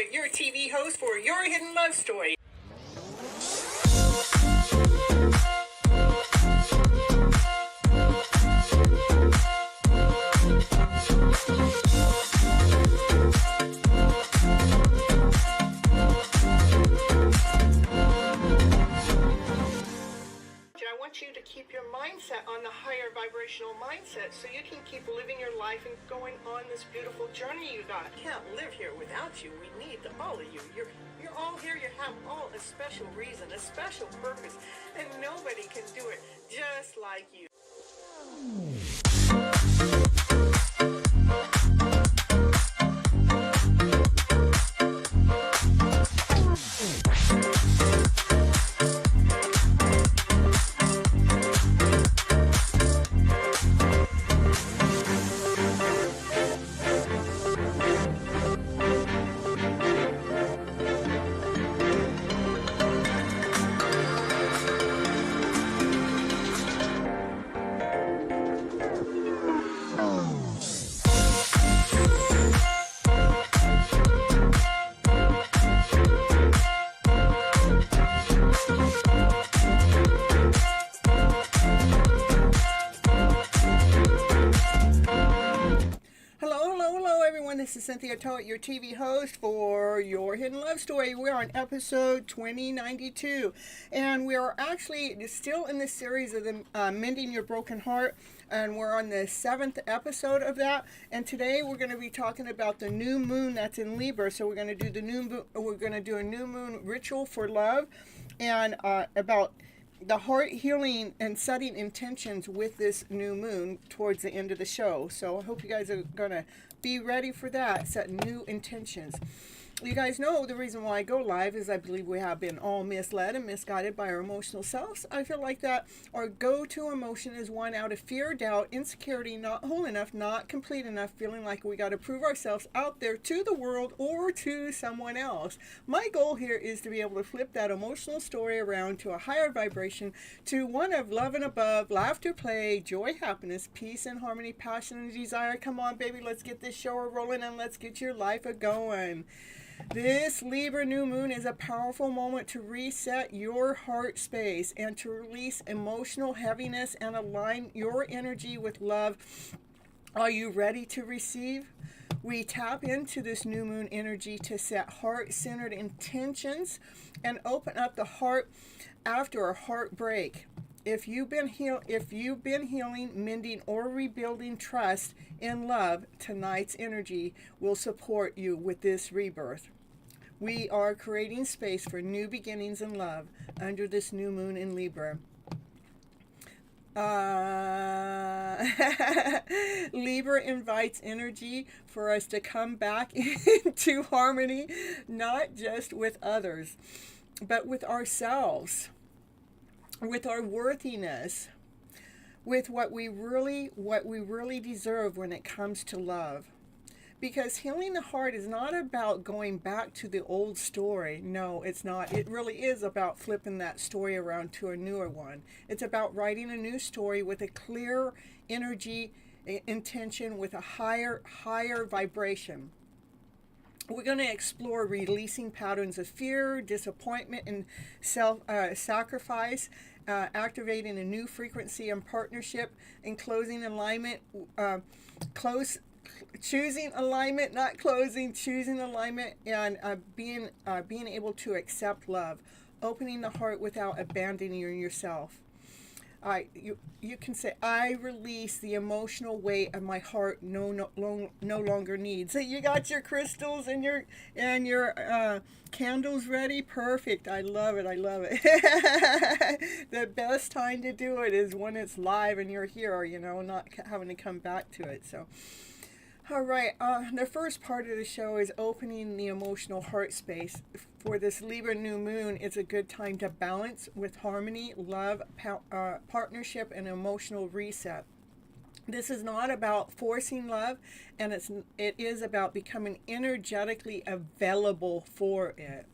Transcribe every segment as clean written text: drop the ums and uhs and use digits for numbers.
Todd, your TV host for Your Hidden Love Story. I want you to keep your mindset on the higher vibrational mindset so you can keep living your life and going on this beautiful journey you got. Can't live here without you. We need all of you. You're all here. You have all a special reason, a special purpose, and nobody can do it just like you. This is Cynthia Todd, your TV host for Your Hidden Love Story. We're on episode 2092, and we are actually still in the series of the Mending Your Broken Heart, and we're on the 7th episode of that. And today we're going to be talking about the new moon that's in Libra. So we're going to do a new moon ritual for love, and about the heart healing and setting intentions with this new moon towards the end of the show. So I hope you guys are going to be ready for that, set new intentions. You guys know the reason why I go live is I believe we have been all misled and misguided by our emotional selves. I feel like that our go-to emotion is one out of fear, doubt, insecurity, not whole enough, not complete enough, feeling like we got to prove ourselves out there to the world or to someone else. My goal here is to be able to flip that emotional story around to a higher vibration, to one of love and above, laughter, play, joy, happiness, peace and harmony, passion and desire. Come on, baby, let's get this show rolling and let's get your life a-going. This Libra New Moon is a powerful moment to reset your heart space and to release emotional heaviness and align your energy with love. Are you ready to receive? We tap into this new moon energy to set heart-centered intentions and open up the heart after a heartbreak. If you've been healing, mending, or rebuilding trust in love, tonight's energy will support you with this rebirth. We are creating space for new beginnings in love under this new moon in Libra. Libra invites energy for us to come back into harmony, not just with others, but with ourselves, with our worthiness, with what we really deserve when it comes to love. Because healing the heart is not about going back to the old story. No, it's not. It really is about flipping that story around to a newer one. It's about writing a new story with a clear energy intention, with a higher vibration. We're going to explore releasing patterns of fear, disappointment, and self-sacrifice, activating a new frequency and partnership, and choosing alignment, and being able to accept love, opening the heart without abandoning yourself. You can say, I release the emotional weight of my heart no longer needs. So you got your crystals and your candles ready. Perfect. I love it. The best time to do it is when it's live and you're here, not having to come back to it. So, all right. The first part of the show is opening the emotional heart space. For this Libra new moon, it's a good time to balance with harmony, love, partnership, and emotional reset. This is not about forcing love, and it is about becoming energetically available for it.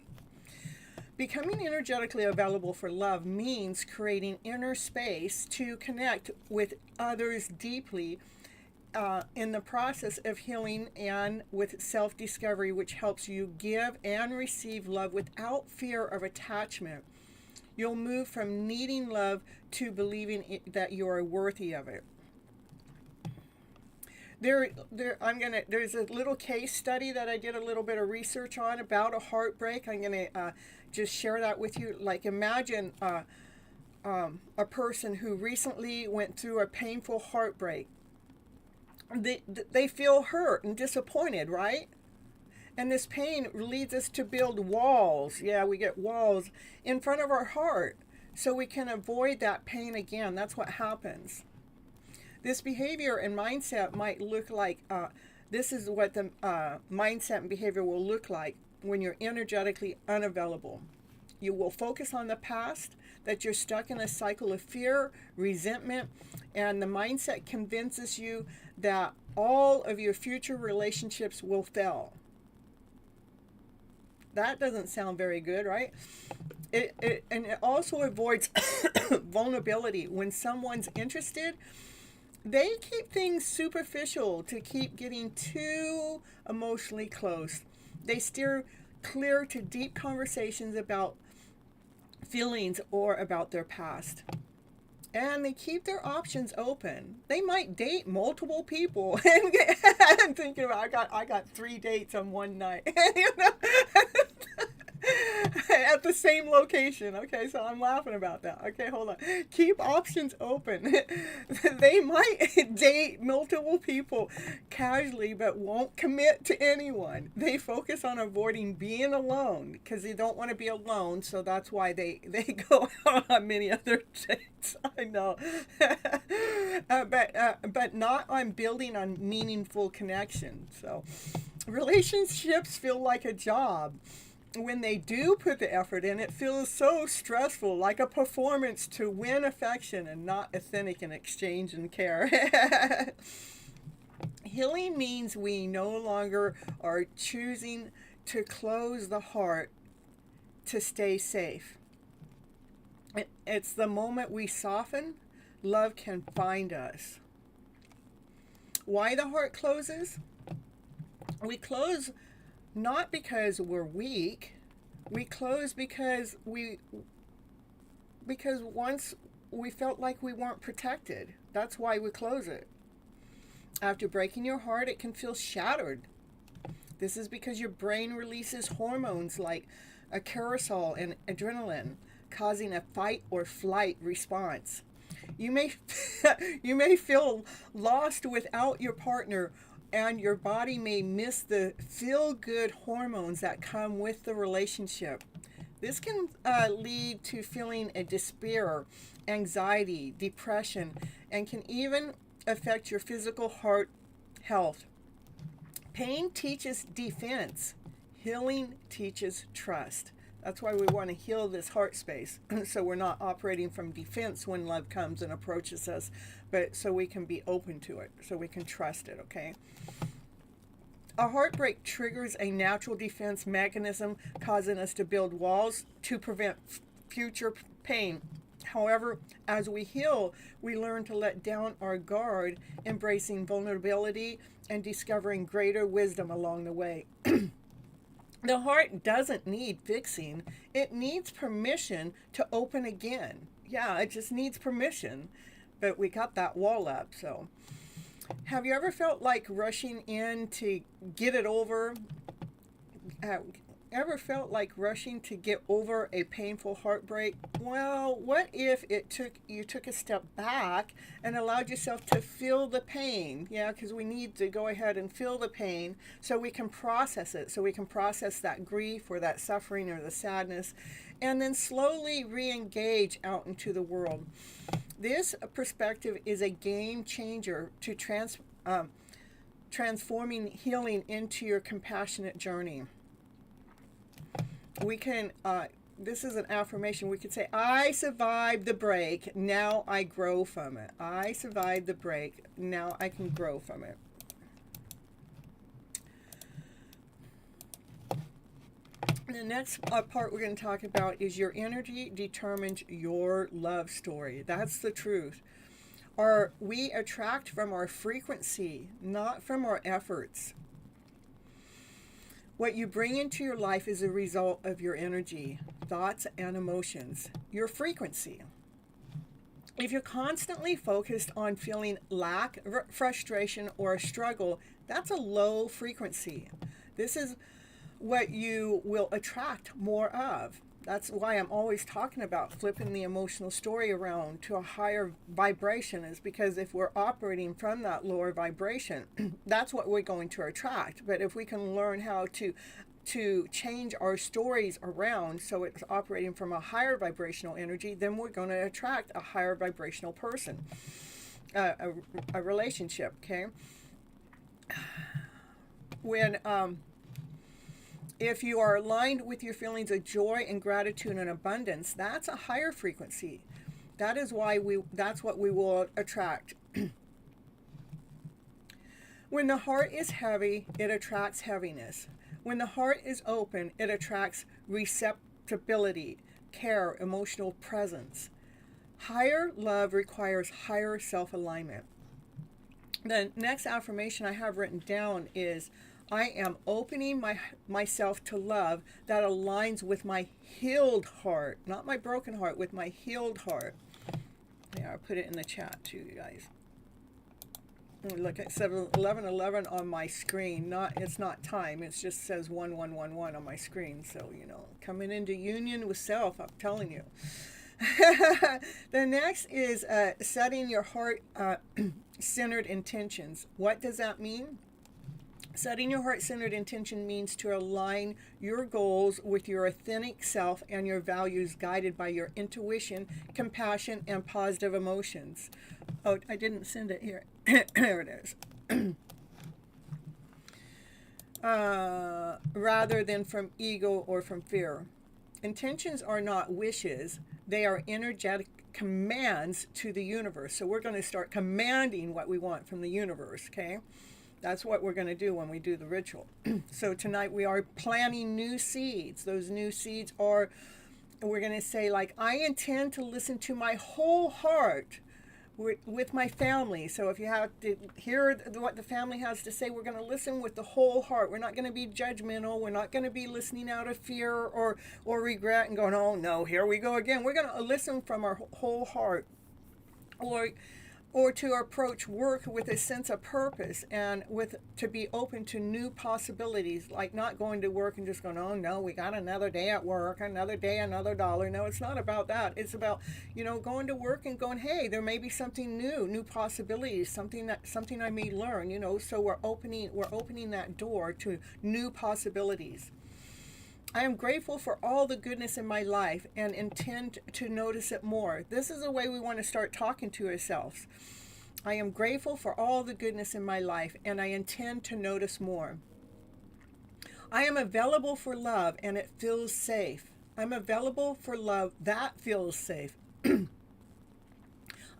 Becoming energetically available for love means creating inner space to connect with others deeply, in the process of healing and with self-discovery, which helps you give and receive love without fear of attachment. You'll move from needing love to believing that you are worthy of it. There's a little case study that I did a little bit of research on about a heartbreak. I'm gonna just share that with you. Like, imagine a person who recently went through a painful heartbreak. They feel hurt and disappointed, right? And this pain leads us to build walls. Yeah, we get walls in front of our heart so we can avoid that pain again. That's what happens. This behavior and mindset might look like, this is what the mindset and behavior will look like when you're energetically unavailable. You will focus on the past, that you're stuck in a cycle of fear, resentment, and the mindset convinces you that all of your future relationships will fail. That doesn't sound very good, right? And it also avoids vulnerability. When someone's interested, they keep things superficial to keep getting too emotionally close. They steer clear to deep conversations about feelings or about their past. And they keep their options open. They might date multiple people. And I'm thinking about, I got 3 dates on one night. You know? At the same location. Okay, so I'm laughing about that. Okay, hold on. Keep options open. They might date multiple people casually but won't commit to anyone. They focus on avoiding being alone because they don't want to be alone, so that's why they go out on many other dates. I know. But not on building on meaningful connection. So relationships feel like a job. When they do put the effort in, it feels so stressful, like a performance to win affection and not authentic in exchange and care. Healing means we no longer are choosing to close the heart to stay safe. It's the moment we soften, love can find us. Why the heart closes? We close not because we're weak. We close because once we felt like we weren't protected. That's why we close it. After breaking your heart, it can feel shattered. This is because your brain releases hormones like a cortisol and adrenaline, causing a fight or flight response. You may feel lost without your partner, and your body may miss the feel-good hormones that come with the relationship. This can lead to feeling a despair, anxiety, depression, and can even affect your physical heart health. Pain teaches defense. Healing teaches trust. That's why we want to heal this heart space, so we're not operating from defense when love comes and approaches us, but so we can be open to it, so we can trust it, okay? A heartbreak triggers a natural defense mechanism, causing us to build walls to prevent future pain. However, as we heal, we learn to let down our guard, embracing vulnerability and discovering greater wisdom along the way. The heart doesn't need fixing. It needs permission to open again. Yeah, it just needs permission. But we got that wall up, so. Have you ever felt like rushing in to get it over? Ever felt like rushing to get over a painful heartbreak? Well, what if you took a step back and allowed yourself to feel the pain? Yeah, because we need to go ahead and feel the pain so we can process it, so we can process that grief or that suffering or the sadness, and then slowly re-engage out into the world. This perspective is a game changer to transforming healing into your compassionate journey. We can, this is an affirmation. We could say, I survived the break, now I grow from it. I survived the break, now I can grow from it. The next part we're going to talk about is your energy determines your love story. That's the truth. We attract from our frequency, not from our efforts. What you bring into your life is a result of your energy, thoughts, and emotions, your frequency. If you're constantly focused on feeling lack, frustration, or a struggle, that's a low frequency. This is what you will attract more of. That's why I'm always talking about flipping the emotional story around to a higher vibration, is because if we're operating from that lower vibration, that's what we're going to attract. But if we can learn how to change our stories around so it's operating from a higher vibrational energy, then we're going to attract a higher vibrational person, a relationship, okay? When if you are aligned with your feelings of joy and gratitude and abundance, that's a higher frequency. That is why that's what we will attract. When the heart is heavy, it attracts heaviness. When the heart is open, it attracts receptibility, care, emotional presence. Higher love requires higher self-alignment. The next affirmation I have written down is, I am opening myself to love that aligns with my healed heart, not my broken heart, with my healed heart. Yeah, I'll put it in the chat too, you guys. Look at 1111 on my screen. It's not time. It just says 1111 on my screen. So, coming into union with self, I'm telling you. The next is setting your heart centered intentions. What does that mean? Setting your heart-centered intention means to align your goals with your authentic self and your values, guided by your intuition, compassion, and positive emotions. Oh, I didn't send it here. There it is. Rather than from ego or from fear. Intentions are not wishes. They are energetic commands to the universe. So we're going to start commanding what we want from the universe, okay? That's what we're going to do when we do the ritual. So tonight we are planting new seeds. Those new seeds are, we're going to say, like, I intend to listen to my whole heart with my family. So if you have to hear what the family has to say, we're going to listen with the whole heart. We're not going to be judgmental. We're not going to be listening out of fear or regret and going, oh no, here we go again. We're going to listen from our whole heart. Or to approach work with a sense of purpose and to be open to new possibilities, like not going to work and just going, oh no, we got another day at work, another day, another dollar. No, it's not about that. It's about, going to work and going, hey, there may be something new possibilities, something I may learn, so we're opening that door to new possibilities. I am grateful for all the goodness in my life and intend to notice it more. This is the way we want to start talking to ourselves. I am grateful for all the goodness in my life and I intend to notice more. I am available for love and it feels safe. I'm available for love that feels safe.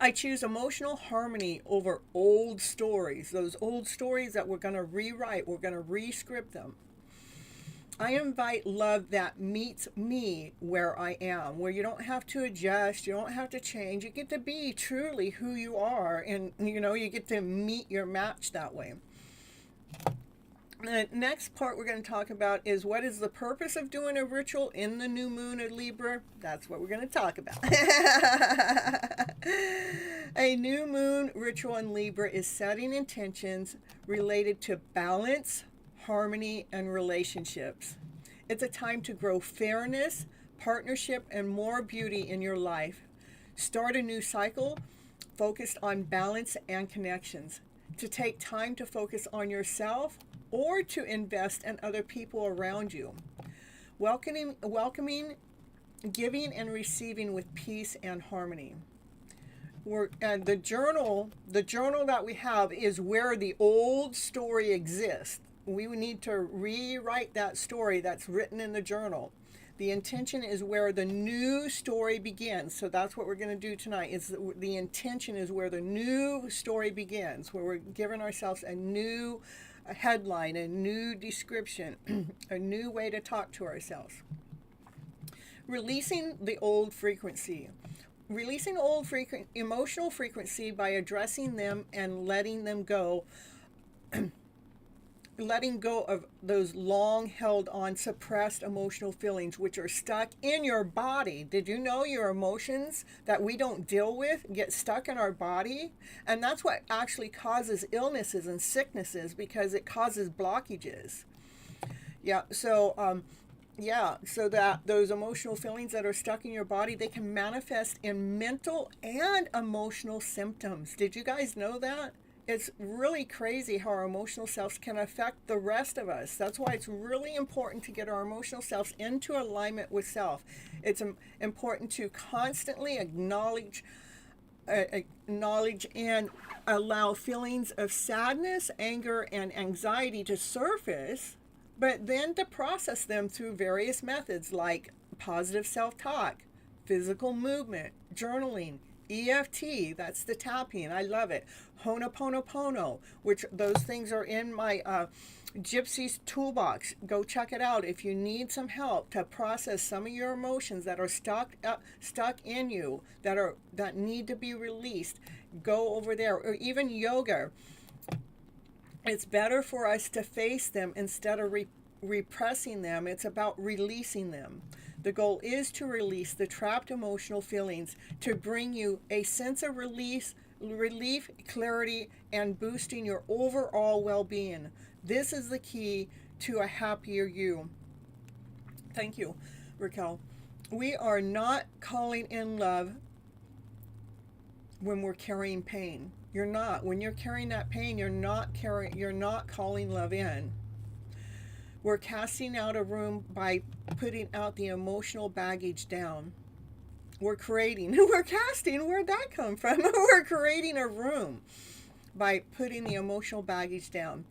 I choose emotional harmony over old stories. Those old stories that we're going to rewrite, we're going to re-script them. I invite love that meets me where I am, where you don't have to adjust, you don't have to change. You get to be truly who you are, and you get to meet your match that way. The next part we're going to talk about is, what is the purpose of doing a ritual in the new moon of Libra? That's what we're going to talk about. A new moon ritual in Libra is setting intentions related to balance, harmony, and relationships. It's a time to grow fairness, partnership, and more beauty in your life. Start a new cycle focused on balance and connections. To take time to focus on yourself or to invest in other people around you. Welcoming, giving, and receiving with peace and harmony. And the journal that we have is where the old story exists. We need to rewrite that story that's written in the journal. The intention is where the new story begins. So that's what we're going to do tonight. The intention is where the new story begins, where we're giving ourselves a new headline, a new description, a new way to talk to ourselves. Releasing the old frequency. releasing old emotional frequency by addressing them and letting go of those long held on suppressed emotional feelings which are stuck in your body. Did you know your emotions that we don't deal with get stuck in our body? And that's what actually causes illnesses and sicknesses, because it causes blockages. So that those emotional feelings that are stuck in your body, they can manifest in mental and emotional symptoms. Did you guys know that? It's really crazy how our emotional selves can affect the rest of us. That's why it's really important to get our emotional selves into alignment with self. It's important to constantly acknowledge and allow feelings of sadness, anger, and anxiety to surface, but then to process them through various methods like positive self-talk, physical movement, journaling, EFT, that's the tapping, I love it. Ho'oponopono, which those things are in my Gypsy's toolbox. Go check it out if you need some help to process some of your emotions that are stuck in you, that need to be released. Go over there. Or even yoga. It's better for us to face them instead of repressing them. It's about releasing them. The goal is to release the trapped emotional feelings, to bring you a sense of relief, clarity, and boosting your overall well-being. This is the key to a happier you. Thank you, Raquel. We are not calling in love when we're carrying pain. You're not. When you're carrying that pain, you're not calling love in. We're casting out a room by putting out the emotional baggage down. We're casting, where'd that come from? We're creating a room by putting the emotional baggage down.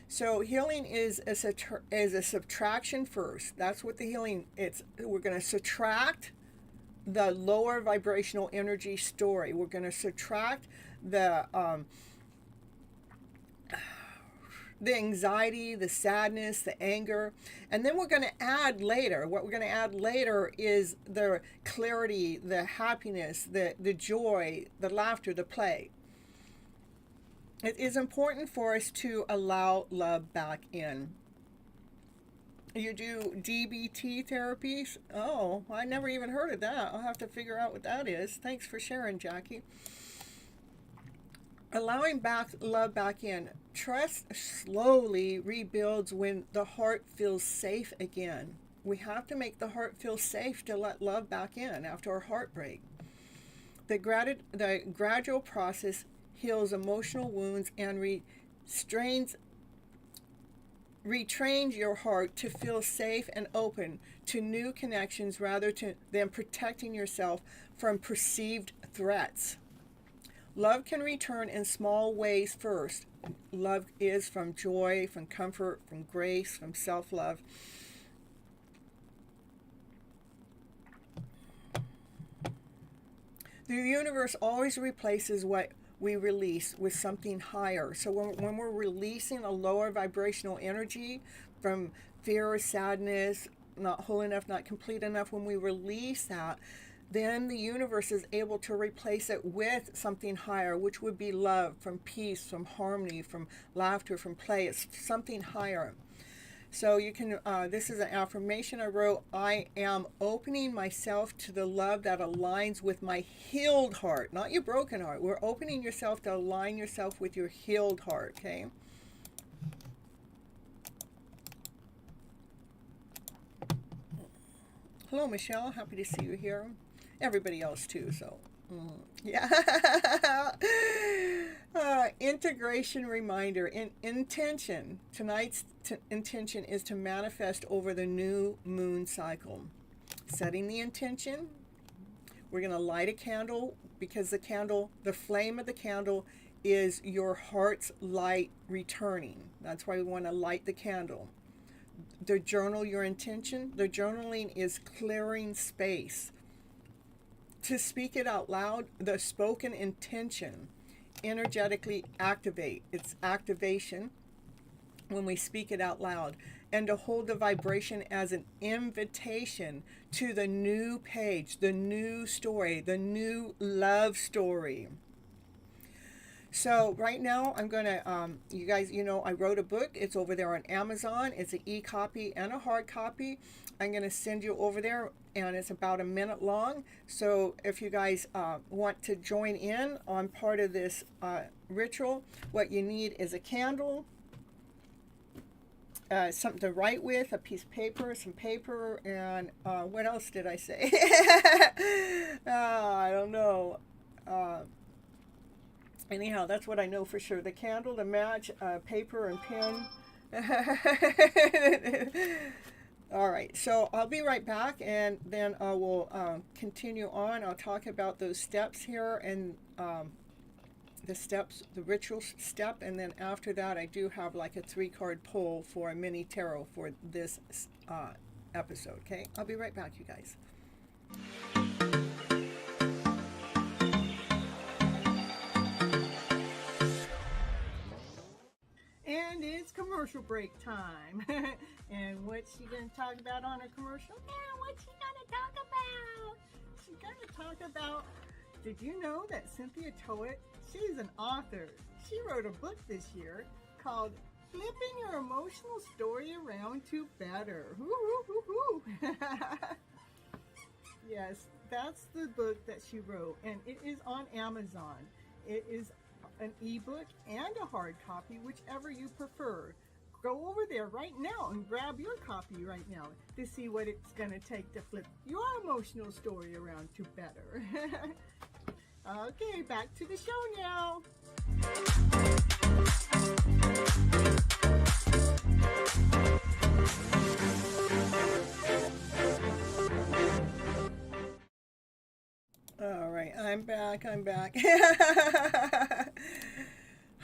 So healing is a subtraction first. That's what the healing, we're going to subtract the lower vibrational energy story. We're going to subtract the anxiety, the sadness, the anger, and then we're going to add later. What we're going to add later is the clarity, the happiness, the joy, the laughter, the play. It is important for us to allow love back in. You do DBT therapies? Oh, I never even heard of that. I'll have to figure out what that is. Thanks for sharing, Jackie. Allowing love back in. Trust slowly rebuilds when the heart feels safe again. We have to make the heart feel safe to let love back in after a heartbreak. The gradual process heals emotional wounds and retrains your heart to feel safe and open to new connections rather than protecting yourself from perceived threats. Love can return in small ways first. Love is from joy, from comfort, from grace, from self-love. The universe always replaces what we release with something higher. So when we're releasing a lower vibrational energy from fear or sadness, not whole enough, not complete enough, when we release that, then the universe is able to replace it with something higher, which would be love, from peace, from harmony, from laughter, from play. It's something higher. So you can, this is an affirmation I wrote. I am opening myself to the love that aligns with my healed heart, not your broken heart. We're opening yourself to align yourself with your healed heart, okay? Hello, Michelle. Happy to see you here. Everybody else too, so yeah. Integration reminder. Intention. Tonight's intention is to manifest over the new moon cycle. Setting the intention. We're going to light a candle, because the flame of the candle is your heart's light returning. That's why we want to light the candle. The journal your intention. The journaling is clearing space. To speak it out loud, the spoken intention energetically activate. It's activation. when we speak it out loud, and to hold the vibration as an invitation to the new page, the new story, the new love story. So right now I'm going to, you guys, I wrote a book. It's over there on Amazon. It's an e-copy and a hard copy. I'm going to send you over there, and it's about a minute long. So if you guys want to join in on part of this ritual, what you need is a candle, something to write with, a piece of paper, some paper, and what else did I say? I don't know. Anyhow, that's what I know for sure. The candle, the match, paper, and pen. All right, so I'll be right back, and then I will continue on. I'll talk about those steps here, and the steps, the ritual step, and then after that I do have like a 3-card pull for a mini tarot for this episode. Okay, I'll be right back, you guys. And it's commercial break time. And what's she going to talk about on her commercial? Yeah, what's she going to talk about? She's going to talk about, did you know that Cynthia Toet, she's an author. She wrote a book this year called Flipping Your Emotional Story Around to Better. Yes, that's the book that she wrote, and it is on Amazon. It is an ebook and a hard copy, whichever you prefer. Go over there right now and grab your copy right now to see what it's going to take to flip your emotional story around to better. Okay, back to the show now. All right, I'm back.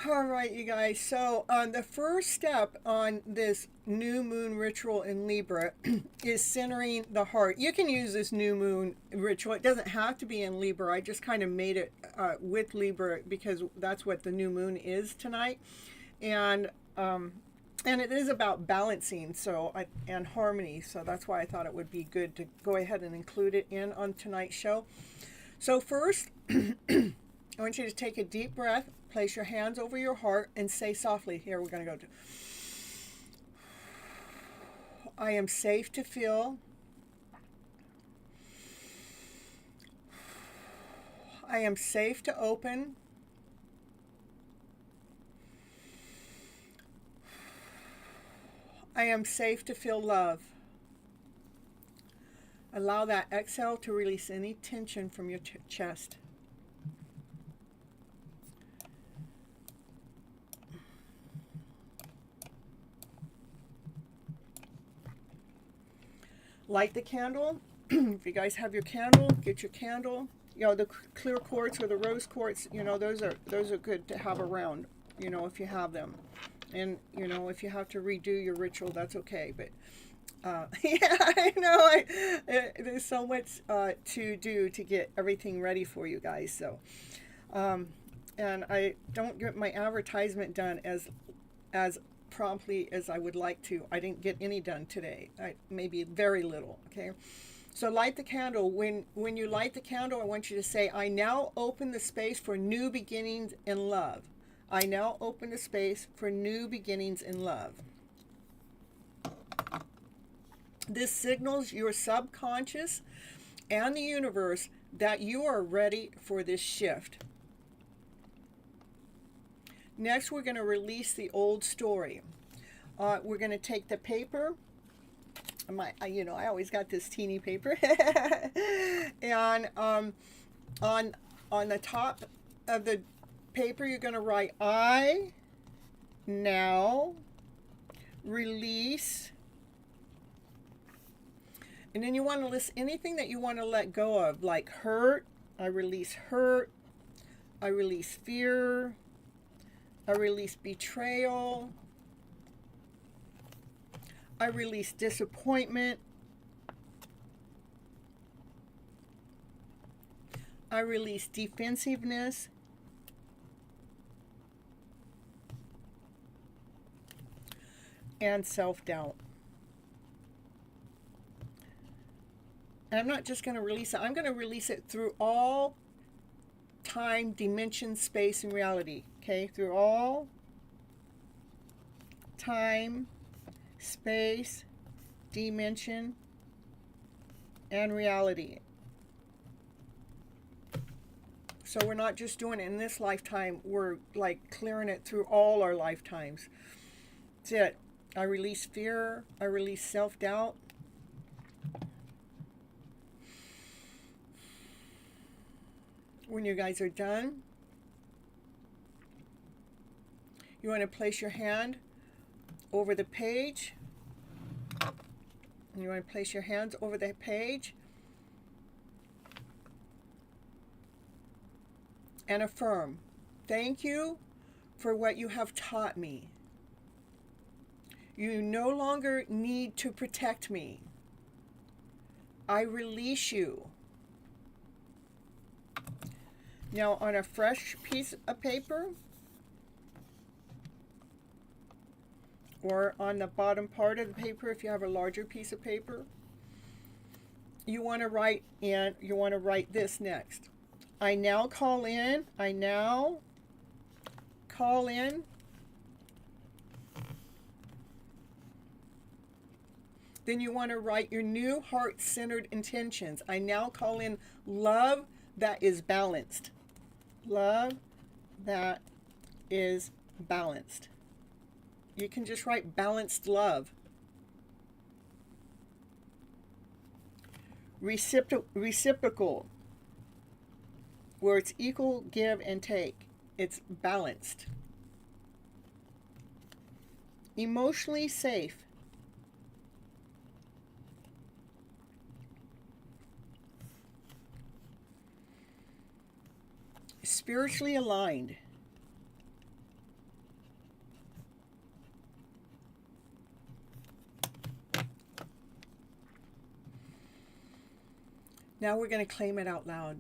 All right, you guys. So the first step on this new moon ritual in Libra is centering the heart. You can use this new moon ritual. It doesn't have to be in Libra. I just kind of made it with Libra because that's what the new moon is tonight. And it is about balancing and harmony. So that's why I thought it would be good to go ahead and include it in on tonight's show. So first, I want you to take a deep breath, place your hands over your heart, and say softly, here we're going to go to, I am safe to feel. I am safe to open. I am safe to feel love. Allow that exhale to release any tension from your chest. Light the candle. If you guys have your candle, get your candle. The clear quartz or the rose quartz, those are good to have around, if you have them. And, if you have to redo your ritual, that's okay. But yeah, I know. There's so much to do to get everything ready for you guys. So, and I don't get my advertisement done as promptly as I would like to. I didn't get any done today. Maybe very little. Okay. So light the candle. When you light the candle, I want you to say, I now open the space for new beginnings in love. I now open the space for new beginnings in love. This signals your subconscious and the universe that you are ready for this shift. Next, we're going to release the old story. We're going to take the paper. I always got this teeny paper. And on the top of the paper, you're going to write, I now release. And then you want to list anything that you want to let go of, like hurt. I release hurt. I release fear. I release betrayal. I release disappointment. I release defensiveness. and self-doubt. And I'm not just going to release it. I'm going to release it through all time, dimension, space, and reality. Okay? Through all time, space, dimension, and reality. So we're not just doing it in this lifetime. We're like clearing it through all our lifetimes. That's it. I release fear. I release self-doubt. When you guys are done, you want to place your hand over the page. And you want to place your hands over the page and affirm, thank you for what you have taught me. You no longer need to protect me. I release you. Now on a fresh piece of paper, or on the bottom part of the paper if you have a larger piece of paper, you want to write this next. I now call in. Then you want to write your new heart-centered intentions. I now call in love that is balanced. Love that is balanced. You can just write balanced love. Reciprocal, where it's equal give and take. It's balanced. Emotionally safe. Spiritually aligned. Now we're going to claim it out loud.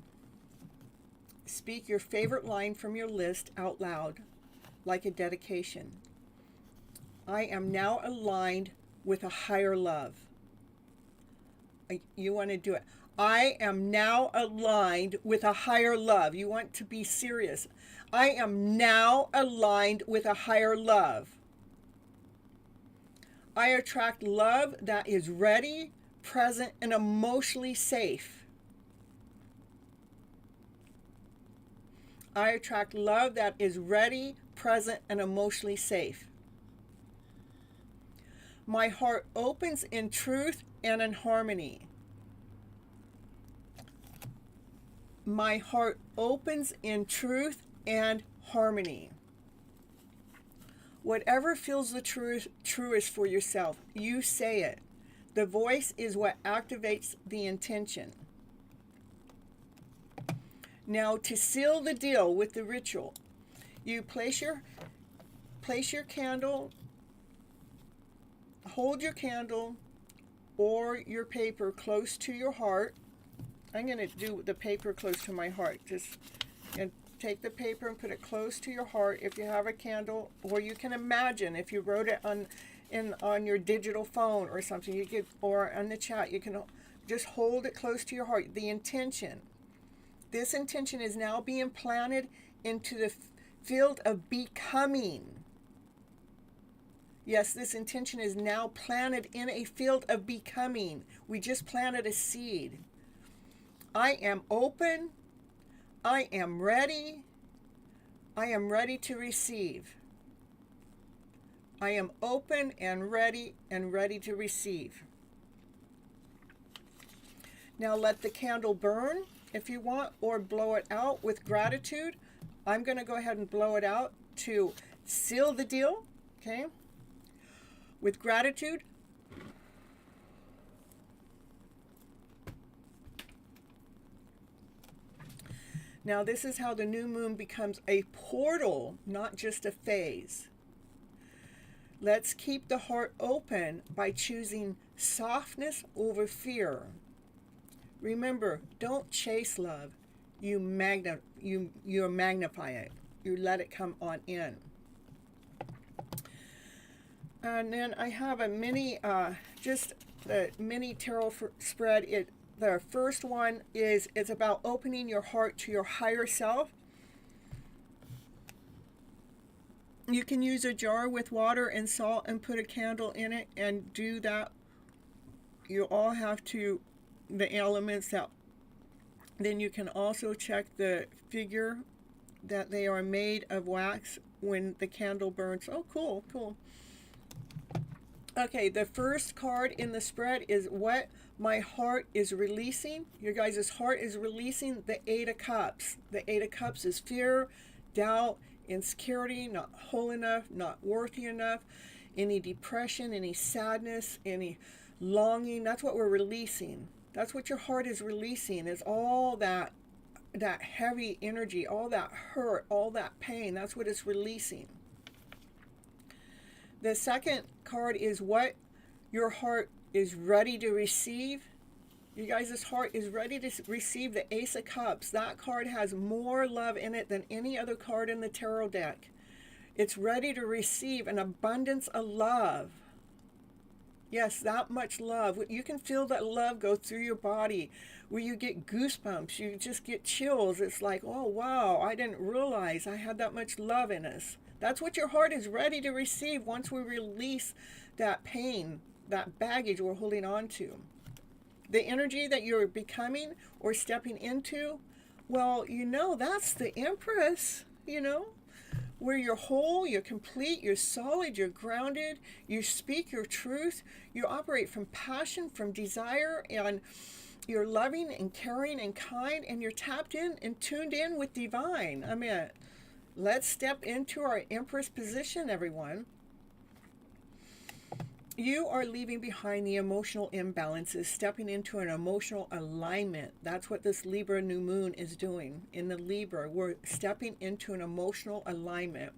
Speak your favorite line from your list out loud, like a dedication. I am now aligned with a higher love. You want to do it. I am now aligned with a higher love. You want to be serious. I am now aligned with a higher love. I attract love that is ready, present, and emotionally safe. I attract love that is ready, present, and emotionally safe. My heart opens in truth and in harmony. My heart opens in truth and harmony. Whatever feels the truest for yourself, you say it. The voice is what activates the intention. Now, to seal the deal with the ritual, you place your candle, hold your candle or your paper close to your heart. I'm going to do the paper close to my heart. Just and take the paper and put it close to your heart if you have a candle, or you can imagine if you wrote it on your digital phone or something, you could, or on the chat, you can just hold it close to your heart. The intention. This intention is now being planted into the field of becoming. Yes, this intention is now planted in a field of becoming. We just planted a seed. I am open. I am ready. I am ready to receive. I am open and ready to receive. Now let the candle burn if you want, or blow it out with gratitude. I'm going to go ahead and blow it out to seal the deal, okay? With gratitude. Now this is how the new moon becomes a portal, not just a phase. Let's keep the heart open by choosing softness over fear. Remember, don't chase love. You magnify it. You let it come on in. And then I have a mini, just the mini tarot spread. The first one is it's about opening your heart to your higher self. You can use a jar with water and salt and put a candle in it and do that. You all have to, the elements that, then you can also check the figure that they are made of wax when the candle burns. Oh, cool, cool. Okay, the first card in the spread is what my heart is releasing. Your guys' heart is releasing the Eight of Cups. The Eight of Cups is fear, doubt, insecurity, not whole enough, not worthy enough, any depression, any sadness, any longing. That's what we're releasing. That's what your heart is releasing, is all that heavy energy, all that hurt, all that pain. That's what it's releasing. The second card is what your heart is ready to receive. You guys' heart is ready to receive the Ace of Cups. That card has more love in it than any other card in the tarot deck. It's ready to receive an abundance of love. Yes, that much love. You can feel that love go through your body, where you get goosebumps. You just get chills. It's like, oh, wow, I didn't realize I had that much love in us. That's what your heart is ready to receive once we release that pain, that baggage we're holding on to. The energy that you're becoming or stepping into, well, that's the Empress, where you're whole, you're complete, you're solid, you're grounded, you speak your truth, you operate from passion, from desire, and you're loving and caring and kind, and you're tapped in and tuned in with divine. I mean, let's step into our Empress position, everyone. You are leaving behind the emotional imbalances, stepping into an emotional alignment. That's what this Libra New Moon is doing. In the Libra, we're stepping into an emotional alignment.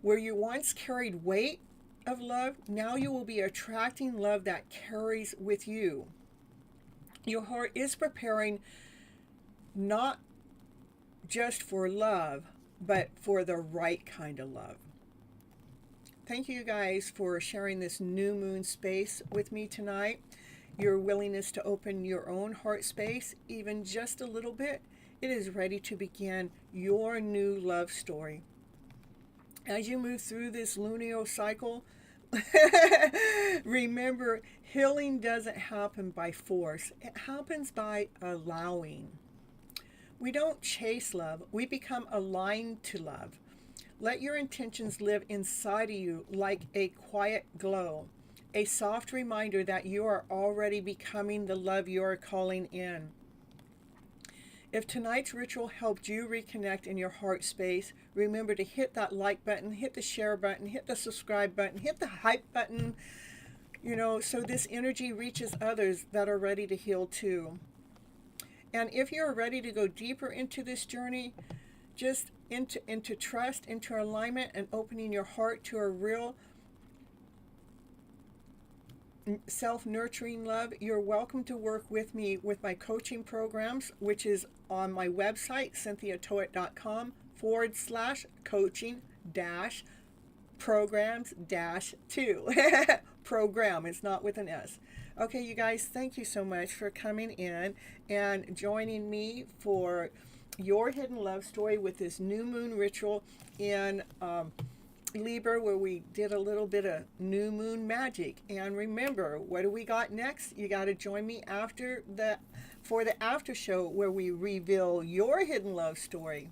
Where you once carried weight of love, now you will be attracting love that carries with you. Your heart is preparing not just for love, but for the right kind of love. Thank you guys for sharing this new moon space with me tonight. Your willingness to open your own heart space, even just a little bit, it is ready to begin your new love story. As you move through this lunar cycle, remember, healing doesn't happen by force. It happens by allowing. We don't chase love. We become aligned to love. Let your intentions live inside of you like a quiet glow, a soft reminder that you are already becoming the love you are calling in. If tonight's ritual helped you reconnect in your heart space, remember to hit that like button, hit the share button, hit the subscribe button, hit the hype button, so this energy reaches others that are ready to heal too. And if you're ready to go deeper into this journey, just into trust, into alignment, and opening your heart to a real self-nurturing love, you're welcome to work with me with my coaching programs, which is on my website, cynthiatoit.com/coaching-programs-2. Program, it's not with an S. Okay, you guys, thank you so much for coming in and joining me for your hidden love story with this new moon ritual in Libra, where we did a little bit of new moon magic. And remember, what do we got next? You got to join me for the after show, where we reveal your hidden love story.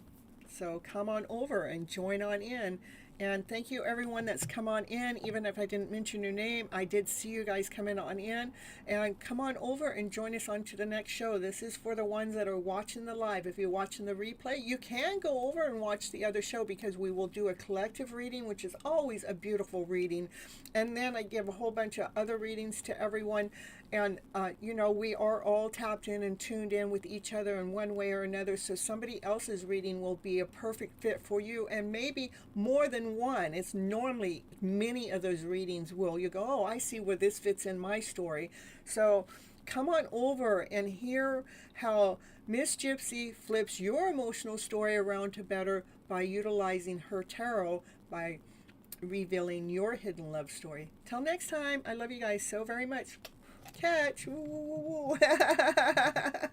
So come on over and join on in. And thank you everyone that's come on in. Even if I didn't mention your name, I did see you guys coming on in. And come on over and join us on to the next show. This is for the ones that are watching the live. If you're watching the replay, you can go over and watch the other show, because we will do a collective reading, which is always a beautiful reading. And then I give a whole bunch of other readings to everyone. And, we are all tapped in and tuned in with each other in one way or another. So somebody else's reading will be a perfect fit for you, and maybe more than one. It's normally many of those readings will. You go, oh, I see where this fits in my story. So come on over and hear how Miss Gypsy flips your emotional story around to better by utilizing her tarot, by revealing your hidden love story. Till next time, I love you guys so very much. Catch. Woo, woo, woo, woo.